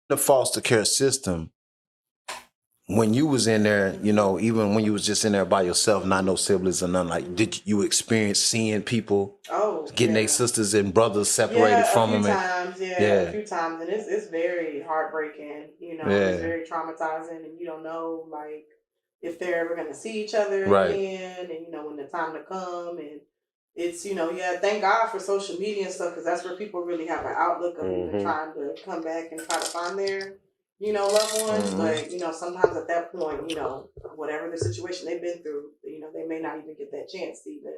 the foster care system, when you was in there, you know, even when you was just in there by yourself, not no siblings or nothing, like, did you experience seeing people getting their sisters and brothers separated from them? A few times, and it's very heartbreaking. You know, it's very traumatizing, and you don't know like if they're ever going to see each other again, and you know when the time to come, and it's thank God for social media and stuff because that's where people really have an outlook of even trying to come back and try to find their loved ones. But sometimes at that point, whatever the situation they've been through, they may not even get that chance to even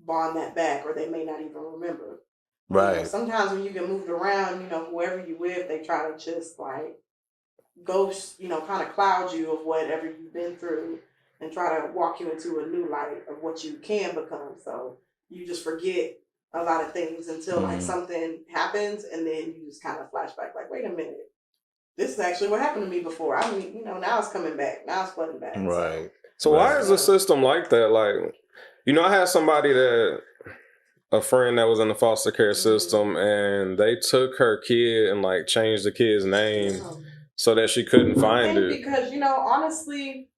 bond that back, or they may not even remember. Right. Sometimes when you get moved around, whoever you with, they try to just like ghost, kind of cloud you of whatever you've been through and try to walk you into a new light of what you can become. So you just forget a lot of things until like something happens, and then you just kind of flash back like, wait a minute, this is actually what happened to me before. I mean, now it's coming back. Now it's flooding back. Right. So why is the system like that? Like, I had a friend that was in the foster care system, and they took her kid and like changed the kid's name so that she couldn't find it. Because, honestly,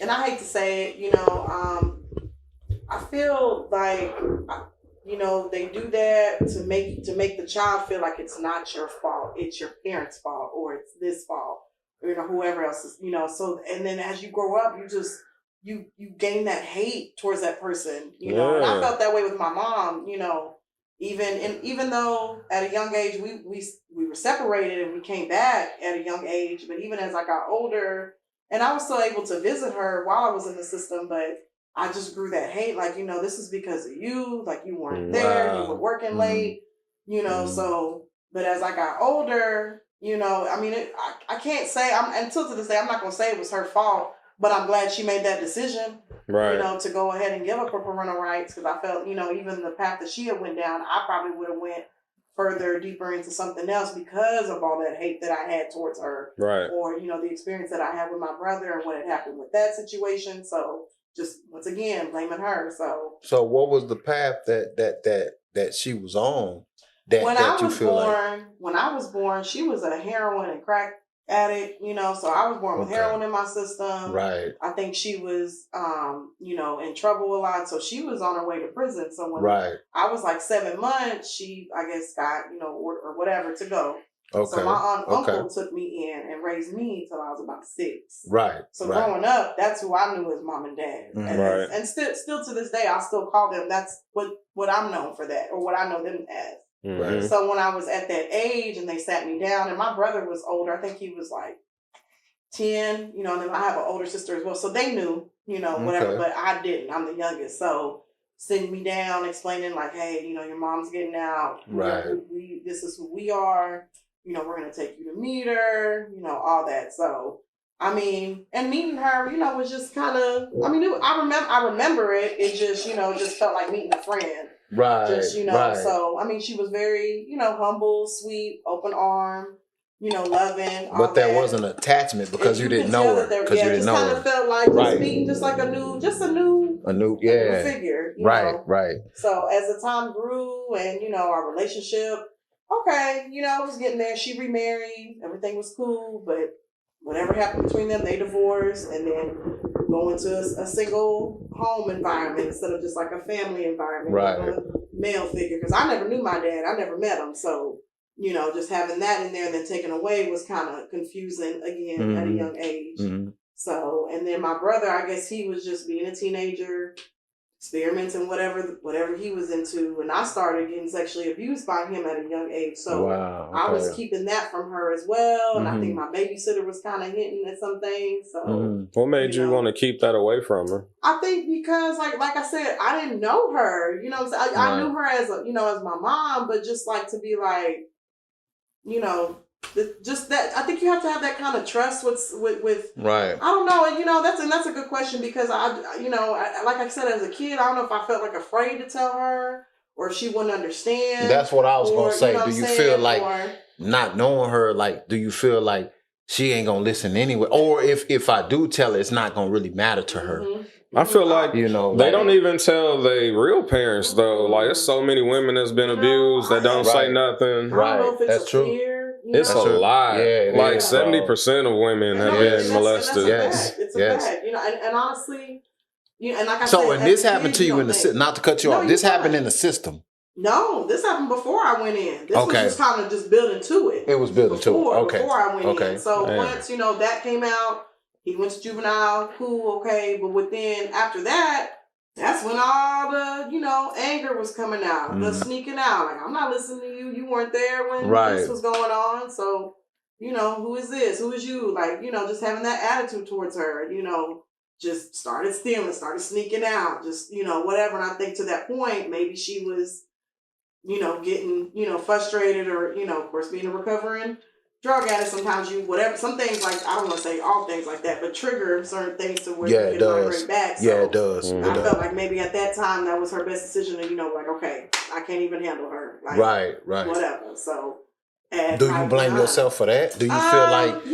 and I hate to say it, I feel like, they do that to make the child feel like it's not your fault. It's your parents' fault, or it's this fault, or, whoever else is, so, and then as you grow up, you gain that hate towards that person, and I felt that way with my mom, even though at a young age we were separated and we came back at a young age, but even as I got older, and I was still able to visit her while I was in the system, but I just grew that hate, like, this is because of you, like you weren't there, you were working late, so, but as I got older, I mean, I can't say, until to this day, I'm not going to say it was her fault, but I'm glad she made that decision, to go ahead and give up her parental rights, because I felt, even the path that she had went down, I probably would have went further, deeper into something else because of all that hate that I had towards her. Right. Or, the experience that I had with my brother and what had happened with that situation. So just once again, blaming her. So what was the path that she was on? When I was born, she was a heroin and crack addict, so I was born with heroin in my system. Right. I think she was, in trouble a lot. So she was on her way to prison. So when I was like 7 months, she, I guess, got, or whatever to go. Okay. So my uncle took me in and raised me until I was about 6. Right. So growing up, that's who I knew as mom and dad. And still to this day, I still call them. That's what I'm known for, that, or what I know them as. Right. So when I was at that age and they sat me down, and my brother was older, I think he was like 10, and then I have an older sister as well. So they knew, whatever, but I didn't. I'm the youngest. So sitting me down, explaining like, hey, your mom's getting out. Right. This is who we are. We're going to take you to meet her, all that. So, I mean, and meeting her, was just kind of, I mean, I remember it. It just, just felt like meeting a friend. Right. Just, so, I mean, she was very, humble, sweet, open arm, loving. But there was an attachment because you didn't know her. Because you didn't know her. It kind of felt like just meeting just like a new figure. Right. So as the time grew and, our relationship, it was getting there. She remarried. Everything was cool. But whatever happened between them, they divorced and then go into a single home environment instead of just like a family environment. Right. A male figure. Because I never knew my dad. I never met him. So, just having that in there and then taken away was kind of confusing again at a young age. Mm-hmm. So, and then my brother, I guess he was just being a teenager, experimenting whatever he was into, and I started getting sexually abused by him at a young age. So I was keeping that from her as well, and I think my babysitter was kind of hinting at some things. So what made you want to keep that away from her? I think because, like I said, I didn't know her. I knew her as as my mom, but just like to be like, just that, I think you have to have that kind of trust with right. I don't know, that's a good question because I like I said, as a kid, I don't know if I felt like afraid to tell her or if she wouldn't understand. That's what I was gonna say. Do you feel like not knowing her, like, do you feel like she ain't gonna listen anyway, or if I do tell her, it's not gonna really matter to her? I feel like they don't even tell their real parents though. Like, there's so many women that's been abused that don't say nothing. I don't know if it's a fear, It's a lot. Yeah, like 70% of women have been molested. Yes, it's a fact. And honestly, and like I said, so when this happened to you in the system, not to cut you off, this happened in the system. No, this happened before I went in. This was just kind of just building to it. It was building to it. Okay. Before I went in. So once, that came out, he went to juvenile, cool, okay. But within, after that, that's when all the, anger was coming out, the sneaking out. Like, I'm not listening to you. You weren't there when this was going on. So, who is this? Who is you? Like, just having that attitude towards her, just started stealing, started sneaking out, just, whatever. And I think to that point, maybe she was, getting, frustrated or, of course, being a recovering drug addict, sometimes some things like, I don't want to say all things like that, but trigger certain things to where you can migrate back. So it does. I felt like maybe at that time that was her best decision to, like, okay, I can't even handle her. Like, right. Whatever. So. Do you blame yourself for that? Do you feel like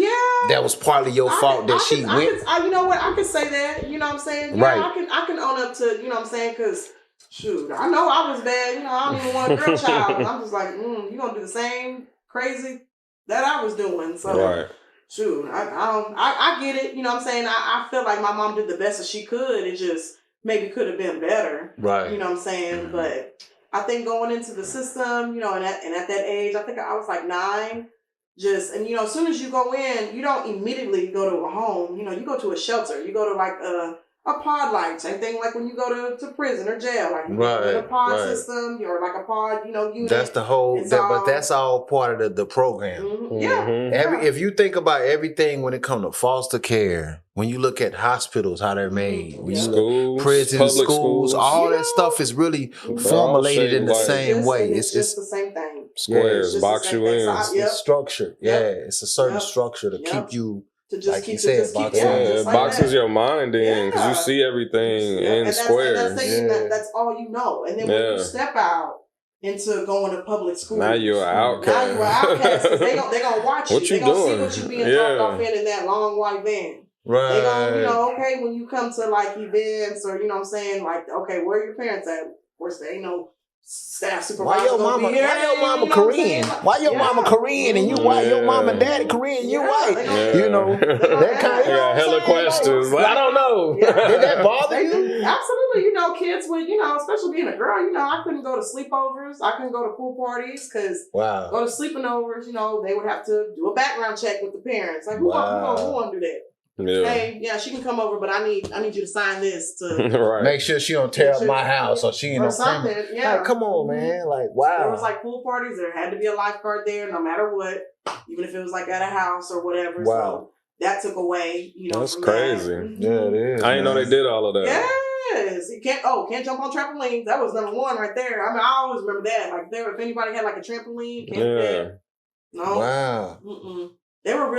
that was partly your fault that she went? You know what? I could say that. You know what I'm saying? Yeah, right. I can own up to, you know what I'm saying? Because, shoot, I know I was bad. I don't even want a girl child. I'm just like, you going to do the same crazy that I was doing. So, shoot, I get it. You know what I'm saying? I feel like my mom did the best that she could. It just maybe could have been better. Right. You know what I'm saying? But I think going into the system, and at that age, I think I was like 9. As soon as you go in, you don't immediately go to a home. You go to a shelter. You go to like a pod life. Same thing like when you go to prison or jail. Like you go in a pod system, or like a pod, unit. That's the whole, but that's all part of the program. Mm-hmm. Yeah. If you think about everything when it comes to foster care, when you look at hospitals, how they're made, when you look prisons, schools, all that stuff is really formulated in the same way. It's just the same thing. Squares, box you in. It's structured. Yeah, it's a certain structure to keep you. Like you said, it boxes your mind in because you see everything in squares. That's all you know. And then when you step out into going to public school, now you're an outcast. They're going to watch you. What you they're doing? going to see what you being dropped off in that long white van. Right. They're going to, okay, when you come to like events or, what I'm saying, like, okay, where are your parents at? Of course, there ain't no staff supervisor. Why your mama Korean? Why your mama Korean and you white? Your mama and daddy Korean, you white. That kind of hella questions. I don't know. Did that bother you? Absolutely. Kids with, especially being a girl, I couldn't go to sleepovers. I couldn't go to pool parties because go to sleeping overs, they would have to do a background check with the parents. Like, who want to do that? Yeah. Hey, she can come over, but I need you to sign this to make sure she don't tear up my house or she ain't no something. Yeah. Like, come on, man. Like, wow. There was like pool parties. There had to be a lifeguard there, no matter what, even if it was like at a house or whatever. Wow. So that took away, That's crazy. That. Yeah, it is. I didn't know they did all of that. Yes. You can't jump on trampolines. That was number 1 right there. I mean, I always remember that. Like if anybody had like a trampoline, can't do that. No. Wow. They were really